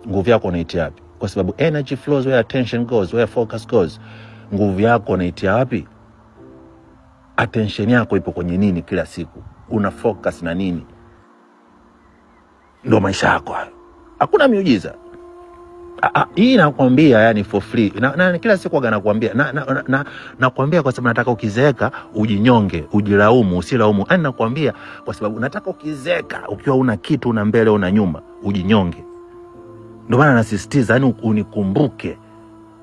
Nguvu yako unaitia wapi? Kwa sababu energy flows where attention goes, where focus goes. Nguvu yako unaitia wapi? Attention yako ipo kwenye nini kila siku? Una focus na nini? Ndio maisha yako hayo. Hakuna miujiza. Hii nakwambia yani for free. Na kila siku nakwambia nakwambia kwa sababu nataka ukizeeka ujinyonge, ujilaumu, usilaumu. Nakwambia kwa sababu nataka ukizeeka ukiwa una kitu, una mbele, una nyuma, ujinyonge. Ndio maana nasisitiza yani unikumbuke.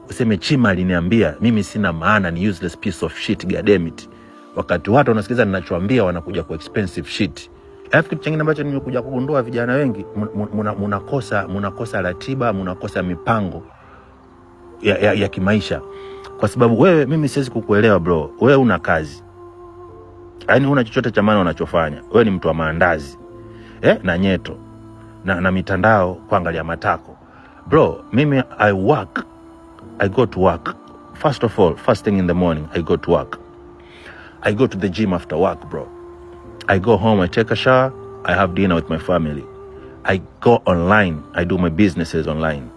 Useme Chima aliniambia mimi sina maana, ni useless piece of shit, goddammit. Wakati watu wanasikiliza ninachoambia wanakuja kwa expensive shit. Kitu kingine ambacho nimekuja kugundua, vijana wengi mnakosa ratiba, mnakosa mipango ya kimaisha. Kwa sababu mimi siwezi kukuelewa bro. Wewe una kazi. Yaani una chochote cha maana unachofanya. Wewe ni mtu wa maandazi. Na nyeto. Na mitandao kuangalia matako. Bro, mimi I go to work. First of all, first thing in the morning, I go to work. I go to the gym after work, bro. I go home, I take a shower, I have dinner with my family. I go online, I do my businesses online.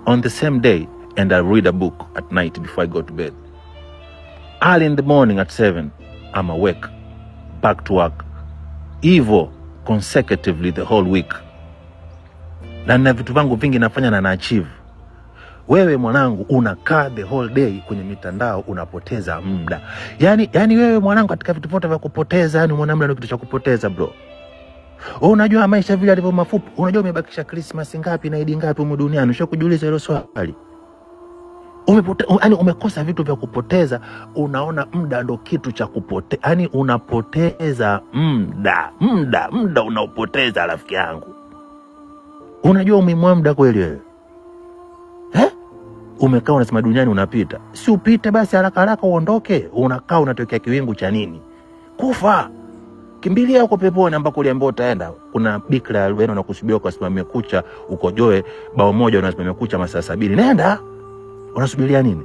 On the same day, and I read a book at night before I go to bed. Early in the morning at 7, I'm awake, back to work. Hivyo consecutively the whole week. Na vitu vangu vingi nafanya na achieve. Wewe mwanangu unakaa the whole day kwenye mitandao, unapoteza muda. Yani wewe mwanangu katika vitu vyote vya kupoteza, yani mwanamla ndio kitu cha kupoteza bro. Unajua maisha vile yalivyo mafupi. Unajua umebakisha Christmas ngapi na Eid ngapi humu duniani? Ushakujiuliza hilo swali? Umekosa vitu vya kupoteza, unaona muda ndo kitu cha kupoteza. Yani unapoteza muda unaopoteza rafiki yangu. Unajua umuhimu wa muda kweli wewe? Umekaa unasema duniani unapita. Si upite basi haraka uondoke. Unakaa unatokea kiwingu cha nini? Kufa. Kimbilia huko peponi ambako uliambiwa utaenda. Kuna bikira alweno na kusubia kwa simamia kucha ukojoe bao moja unasimamia kucha masaa 70. Nenda. Unasubiria nini?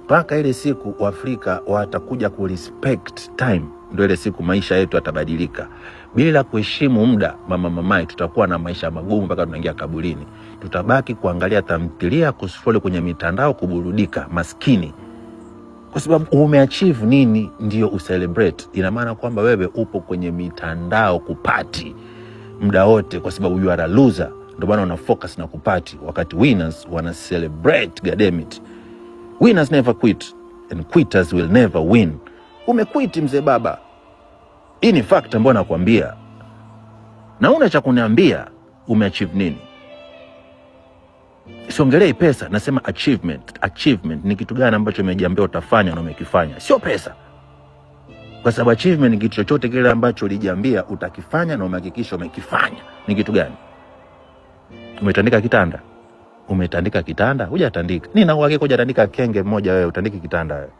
Paka ile siku Waafrika watakuja ku respect time, ndio ile siku maisha yetu yatabadilika. Bila kuheshimu muda, mama tutakuwa na maisha magumu mpaka tunaingia kaburini. Tutabaki kuangalia tamthilia, kuscroll kwenye mitandao, kuburudika, maskini. Kwa sababu umeachieve nini ndio ucelebrate. Ina maana kwamba wewe upo kwenye mitandao kupati muda wote kwa sababu you are a loser. Ndio maana una focus na kupati, wakati winners wana celebrate, goddammit. Winners never quit and quitters will never win. Umequit mzee baba. Hii ni fact ambayo nakwambia. Na una cha kuniambia umeachieve nini? Siongelei pesa, nasema achievement. Achievement ni kitu gani ambacho umejiambia utafanya na umekifanya, sio pesa. Kwa sababu achievement ni kitu chochote kile ambacho ulijiambia utakifanya na umehakikisha umekifanya. Ni kitu gani? Umetandika kitanda? Umetandika kitanda? Hujatandika. Nina uhakika hujatandika kenge mmoja wewe, utandiki kitanda wewe.